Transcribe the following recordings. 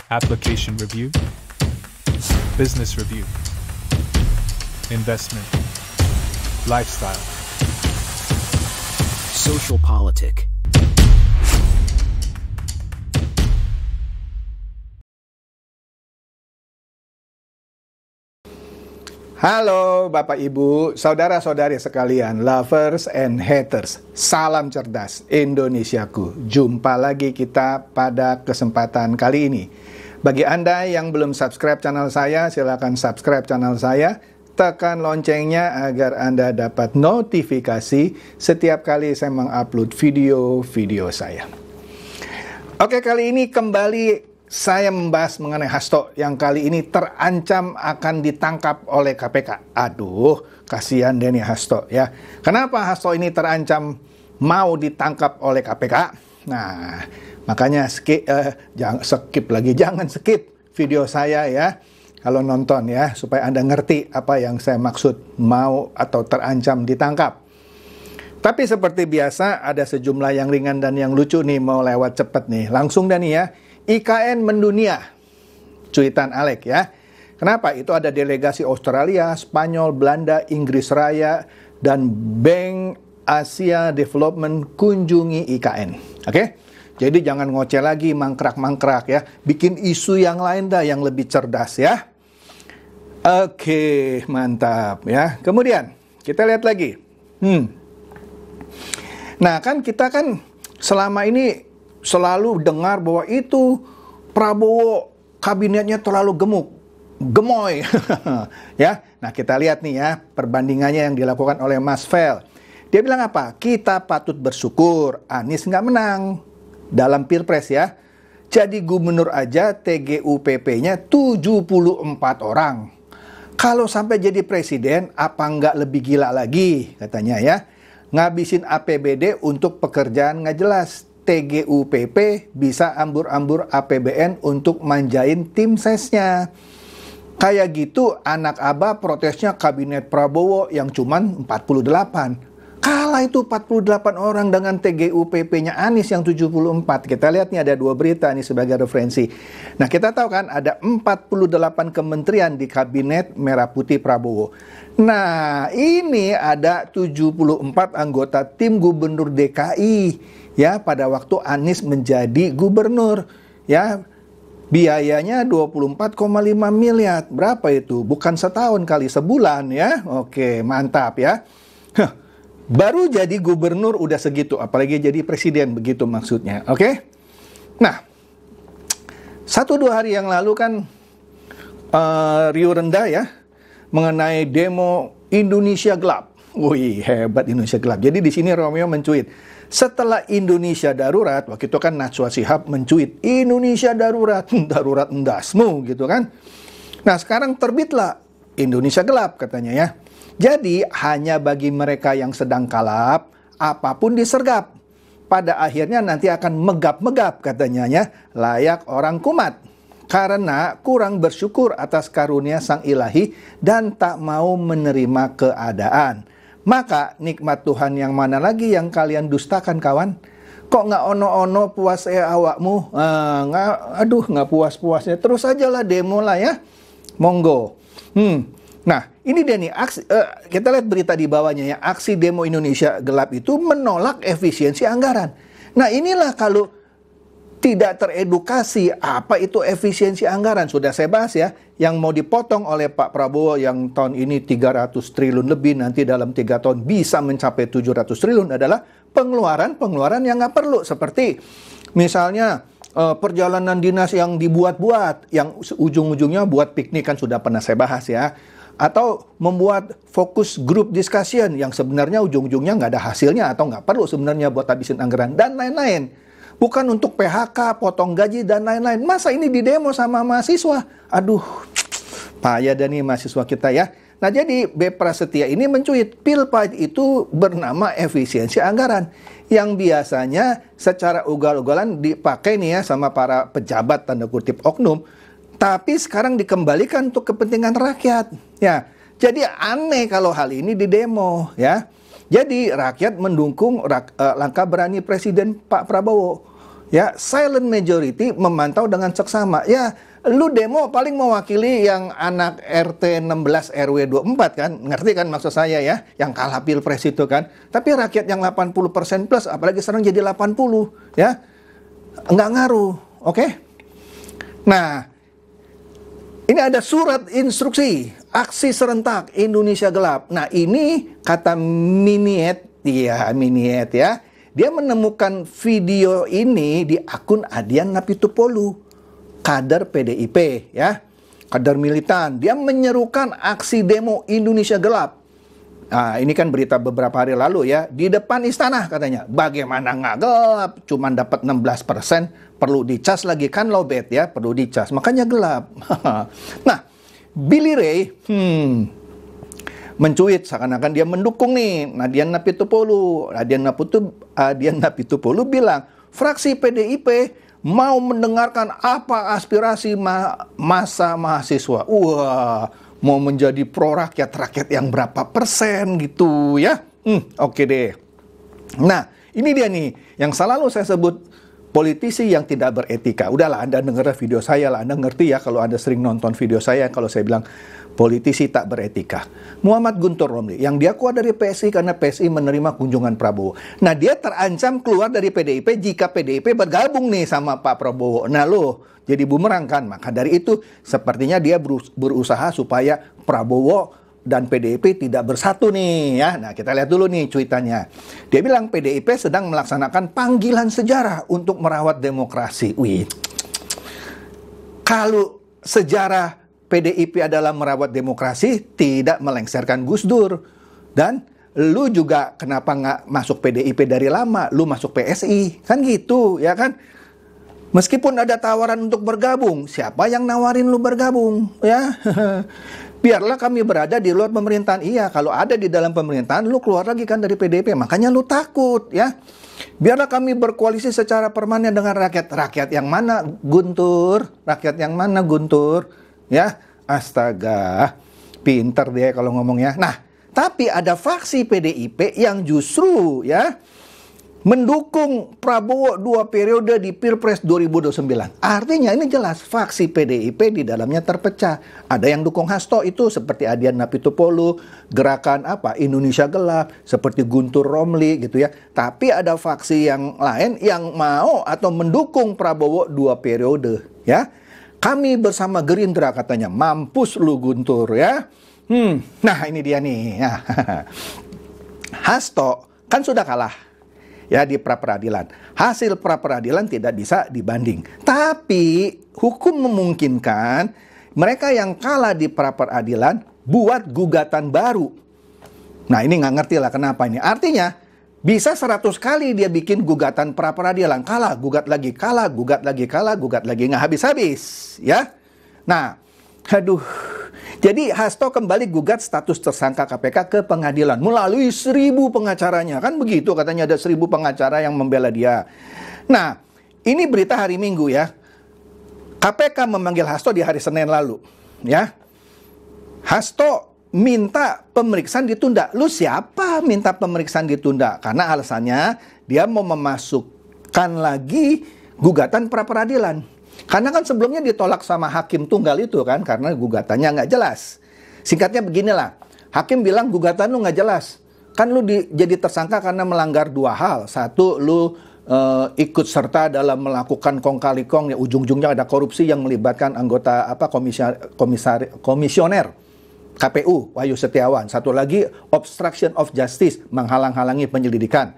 application review, business review, investment, lifestyle, social politic. Halo Bapak Ibu, saudara-saudari sekalian, lovers and haters. Salam cerdas Indonesiaku. Jumpa lagi kita pada kesempatan kali ini. Bagi Anda yang belum subscribe channel saya, silakan subscribe channel saya. Tekan loncengnya agar Anda dapat notifikasi setiap kali saya mengupload video-video saya. Oke, kali ini kembali saya membahas mengenai Hasto yang kali ini terancam akan ditangkap oleh KPK. Aduh, kasihan deh nih Hasto ya. Kenapa Hasto ini terancam mau ditangkap oleh KPK? Nah, makanya jangan skip video saya ya. Kalau nonton ya, supaya Anda ngerti apa yang saya maksud mau atau terancam ditangkap. Tapi seperti biasa ada sejumlah yang ringan dan yang lucu nih, mau lewat cepet nih. Langsung dah nih ya. IKN mendunia, cuitan Alek ya. Kenapa? Itu ada delegasi Australia, Spanyol, Belanda, Inggris Raya, dan Bank Asia Development kunjungi IKN. Oke? Jadi jangan ngoceh lagi, mangkrak-mangkrak ya. Bikin isu yang lain dah yang lebih cerdas ya. Oke, mantap ya. Kemudian, kita lihat lagi. Nah, kita kan selama ini selalu dengar bahwa itu Prabowo kabinetnya terlalu gemoy. Ya. Nah, kita lihat nih ya perbandingannya yang dilakukan oleh Mas Fel. Dia bilang apa? Kita patut bersyukur Anies nggak menang dalam Pilpres ya. Jadi gubernur aja TGUPP-nya 74 orang. Kalau sampai jadi presiden, apa nggak lebih gila lagi katanya ya. Ngabisin APBD untuk pekerjaan nggak jelas. TGUPP bisa ambur-ambur APBN untuk manjain tim sesnya. Kayak gitu anak abah protesnya kabinet Prabowo yang cuman 48. Kalah itu 48 orang dengan TGUPP-nya Anies yang 74. Kita lihat nih ada dua berita nih sebagai referensi. Nah, kita tahu kan ada 48 kementerian di kabinet Merah Putih Prabowo. Nah, ini ada 74 anggota tim gubernur DKI ya pada waktu Anies menjadi gubernur ya. Biayanya 24,5 miliar. Berapa itu? Bukan setahun kali, sebulan ya. Oke, mantap ya. Baru jadi gubernur udah segitu, apalagi jadi presiden, begitu maksudnya. Oke? Nah, 1-2 hari yang lalu kan riuh rendah ya mengenai demo Indonesia Gelap. Wih, hebat Indonesia Gelap. Jadi di sini Romeo mencuit, setelah Indonesia darurat, waktu itu kan Najwa Shihab mencuit, Indonesia darurat, darurat endasmu gitu kan. Nah, sekarang terbitlah Indonesia Gelap katanya ya. Jadi hanya bagi mereka yang sedang kalap, apapun disergap. Pada akhirnya nanti akan megap-megap katanya ya, layak orang kumat. Karena kurang bersyukur atas karunia Sang Ilahi dan tak mau menerima keadaan. Maka nikmat Tuhan yang mana lagi yang kalian dustakan kawan? Kok nggak ono-ono puas awakmu? Nggak puas-puasnya. Terus ajalah demo lah ya. Monggo. Nah, ini dia nih, kita lihat berita di bawahnya ya, aksi demo Indonesia Gelap itu menolak efisiensi anggaran. Nah, inilah kalau tidak teredukasi apa itu efisiensi anggaran. Sudah saya bahas ya, yang mau dipotong oleh Pak Prabowo yang tahun ini 300 triliun lebih, nanti dalam 3 tahun bisa mencapai 700 triliun adalah pengeluaran yang nggak perlu. Seperti misalnya perjalanan dinas yang dibuat-buat, yang ujung-ujungnya buat piknik kan sudah pernah saya bahas ya. Atau membuat fokus group discussion yang sebenarnya ujung-ujungnya nggak ada hasilnya atau nggak perlu sebenarnya buat habisin anggaran dan lain-lain. Bukan untuk PHK, potong gaji dan lain-lain. Masa ini didemo sama mahasiswa? Aduh, payah dan nih mahasiswa kita ya. Nah, jadi B. Prasetya ini mencuit, Pilpres itu bernama efisiensi anggaran. Yang biasanya secara ugal-ugalan dipakai nih ya sama para pejabat tanda kutip oknum. Tapi sekarang dikembalikan untuk kepentingan rakyat. Ya, jadi aneh kalau hal ini didemo ya. Jadi rakyat mendukung langkah berani Presiden Pak Prabowo. Ya, silent majority memantau dengan seksama. Ya, lu demo paling mewakili yang anak RT 16 RW 24 kan? Ngerti kan maksud saya ya? Yang kalah pilpres itu kan. Tapi rakyat yang 80% plus, apalagi sekarang jadi 80, ya. Nggak ngaruh, oke? Nah, ini ada surat instruksi aksi serentak Indonesia Gelap. Nah, ini kata Miniet ya. Dia menemukan video ini di akun Adian Napitupulu, kader PDIP ya, kader militan. Dia menyerukan aksi demo Indonesia Gelap. Nah, ini kan berita beberapa hari lalu ya, di depan istana katanya. Bagaimana nggak gelap? Cuman dapat 16%, perlu dicas lagi kan lowbat ya, perlu dicas. Makanya gelap. Nah, Billy Ray mencuit seakan-akan dia mendukung nih Adian Napitupulu. Adian Napitupulu bilang, fraksi PDIP mau mendengarkan apa aspirasi masa mahasiswa. Wah, mau menjadi pro rakyat yang berapa persen gitu ya. Oke deh. Nah, ini dia nih yang selalu saya sebut politisi yang tidak beretika. Udahlah, Anda dengar video saya lah, Anda ngerti ya kalau Anda sering nonton video saya kalau saya bilang politisi tak beretika. Muhammad Guntur Romli, yang dia keluar dari PSI karena PSI menerima kunjungan Prabowo. Nah, dia terancam keluar dari PDIP jika PDIP bergabung nih sama Pak Prabowo. Nah, jadi bumerang kan? Maka dari itu, sepertinya dia berusaha supaya Prabowo dan PDIP tidak bersatu nih ya. Nah, kita lihat dulu nih cuitannya. Dia bilang PDIP sedang melaksanakan panggilan sejarah untuk merawat demokrasi. Wih, kalau sejarah PDIP adalah merawat demokrasi, tidak melengsarkan Gus Dur. Dan lu juga kenapa nggak masuk PDIP dari lama, lu masuk PSI, kan gitu ya kan? Meskipun ada tawaran untuk bergabung, siapa yang nawarin lu bergabung ya? Biarlah kami berada di luar pemerintahan. Iya, kalau ada di dalam pemerintahan, lu keluar lagi kan dari PDIP, makanya lu takut ya. Biarlah kami berkoalisi secara permanen dengan rakyat. Rakyat yang mana, Guntur? Rakyat yang mana, Guntur? Ya, astaga, pinter dia kalau ngomongnya. Nah, tapi ada faksi PDIP yang justru ya mendukung Prabowo 2 periode di Pilpres 2029. Artinya ini jelas faksi PDIP di dalamnya terpecah. Ada yang dukung Hasto itu seperti Adian Napitupulu, gerakan Indonesia Gelap, seperti Guntur Romli gitu ya. Tapi ada faksi yang lain yang mau atau mendukung Prabowo 2 periode ya. Kami bersama Gerindra katanya, mampus lu Guntur ya. Nah ini dia nih. Hasto kan sudah kalah ya di pra-peradilan. Hasil pra-peradilan tidak bisa dibanding. Tapi hukum memungkinkan mereka yang kalah di pra-peradilan buat gugatan baru. Nah ini nggak ngerti lah kenapa ini. Artinya bisa 100 kali dia bikin gugatan pra-peradilan. Kalah, gugat lagi, kalah, gugat lagi, kalah, gugat lagi. Nggak habis-habis ya. Nah, aduh. Jadi Hasto kembali gugat status tersangka KPK ke pengadilan melalui 1000 pengacaranya. Kan begitu katanya ada 1000 pengacara yang membela dia. Nah, ini berita hari Minggu ya. KPK memanggil Hasto di hari Senin lalu. Ya. Hasto minta pemeriksaan ditunda. Lu siapa minta pemeriksaan ditunda? Karena alasannya dia mau memasukkan lagi gugatan pra-peradilan. Karena kan sebelumnya ditolak sama hakim tunggal itu kan, karena gugatannya nggak jelas. Singkatnya beginilah, hakim bilang gugatan lu nggak jelas. Kan lu jadi tersangka karena melanggar 2 hal. Satu, lu ikut serta dalam melakukan kong kali kong, ya ujung-ujungnya ada korupsi yang melibatkan anggota komisioner KPU Wahyu Setiawan. Satu lagi obstruction of justice, menghalang-halangi penyelidikan.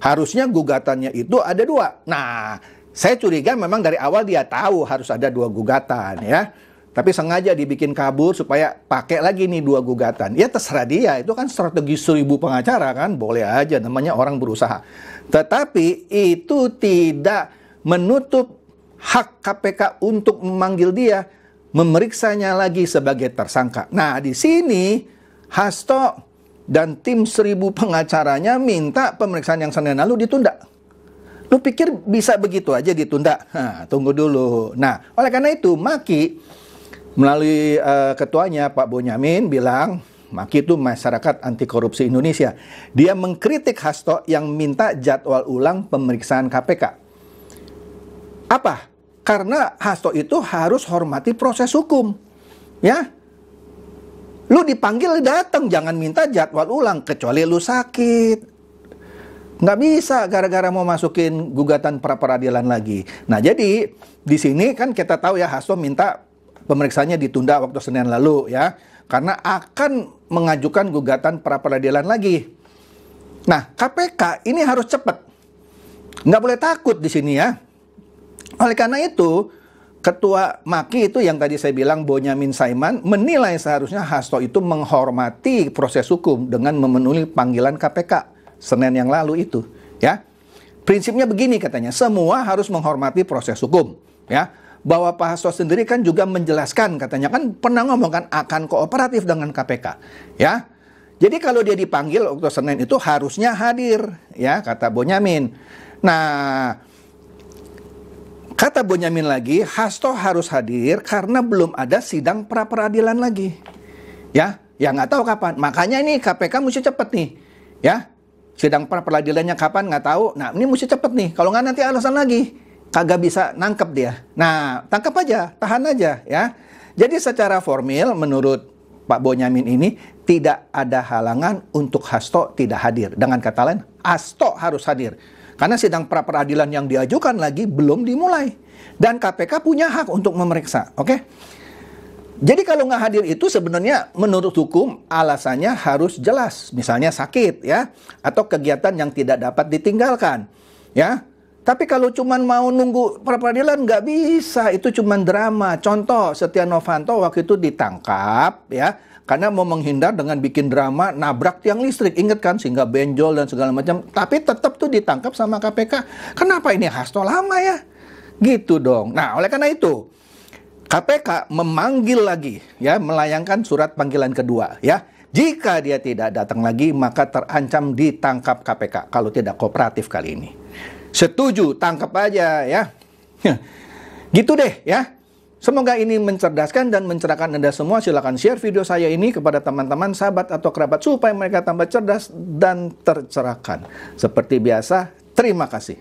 Harusnya gugatannya itu ada 2. Nah, saya curiga memang dari awal dia tahu harus ada 2 gugatan ya. Tapi sengaja dibikin kabur supaya pakai lagi nih 2 gugatan. Ya terserah dia, itu kan strategi 1000 pengacara kan, boleh aja, namanya orang berusaha. Tetapi itu tidak menutup hak KPK untuk memanggil dia, memeriksanya lagi sebagai tersangka. Nah, di sini Hasto dan tim 1000 pengacaranya minta pemeriksaan yang Senin lalu ditunda. Lu pikir bisa begitu aja ditunda? Nah, tunggu dulu. Nah, oleh karena itu Maki melalui ketuanya Pak Bonyamin bilang, Maki itu Masyarakat Anti Korupsi Indonesia. Dia mengkritik Hasto yang minta jadwal ulang pemeriksaan KPK. Apa? Karena Hasto itu harus hormati proses hukum. Ya. Lu dipanggil datang, jangan minta jadwal ulang kecuali lu sakit. Nggak bisa gara-gara mau masukin gugatan pra-peradilan lagi. Nah, jadi di sini kan kita tahu ya Hasto minta pemeriksaannya ditunda waktu Senin lalu ya. Karena akan mengajukan gugatan pra-peradilan lagi. Nah, KPK ini harus cepat. Nggak boleh takut di sini ya. Oleh karena itu, Ketua Maki itu yang tadi saya bilang Bonyamin Saiman menilai seharusnya Hasto itu menghormati proses hukum dengan memenuhi panggilan KPK Senin yang lalu itu, ya. Prinsipnya begini katanya, semua harus menghormati proses hukum, ya. Bahwa Pak Hasto sendiri kan juga menjelaskan katanya kan pernah ngomong kan akan kooperatif dengan KPK, ya. Jadi kalau dia dipanggil waktu Senin itu harusnya hadir, ya, kata Bonyamin. Nah, kata Bonyamin lagi, Hasto harus hadir karena belum ada sidang pra-peradilan lagi. Ya nggak tahu kapan. Makanya ini KPK mesti cepet nih. Ya, sidang pra-peradilannya kapan nggak tahu. Nah, ini mesti cepet nih. Kalau nggak nanti alasan lagi. Kagak bisa nangkep dia. Nah, tangkap aja, tahan aja ya. Jadi secara formil menurut Pak Bonyamin ini tidak ada halangan untuk Hasto tidak hadir. Dengan kata lain, Hasto harus hadir. Karena sidang pra-peradilan yang diajukan lagi belum dimulai. Dan KPK punya hak untuk memeriksa. Oke? Jadi kalau nggak hadir itu sebenarnya menurut hukum alasannya harus jelas. Misalnya sakit ya. Atau kegiatan yang tidak dapat ditinggalkan. Ya. Tapi kalau cuma mau nunggu pra-peradilan nggak bisa. Itu cuma drama. Contoh Setia Novanto waktu itu ditangkap ya. Karena mau menghindar dengan bikin drama, nabrak tiang listrik. Ingat kan? Sehingga benjol dan segala macam. Tapi tetap tuh ditangkap sama KPK. Kenapa ini Hasto lama ya? Gitu dong. Nah, oleh karena itu, KPK memanggil lagi, ya, melayangkan surat panggilan kedua, ya. Jika dia tidak datang lagi, maka terancam ditangkap KPK. Kalau tidak kooperatif kali ini. Setuju, tangkap aja, ya. Gitu deh, ya. Semoga ini mencerdaskan dan mencerahkan Anda semua. Silakan share video saya ini kepada teman-teman, sahabat, atau kerabat supaya mereka tambah cerdas dan tercerahkan. Seperti biasa, terima kasih.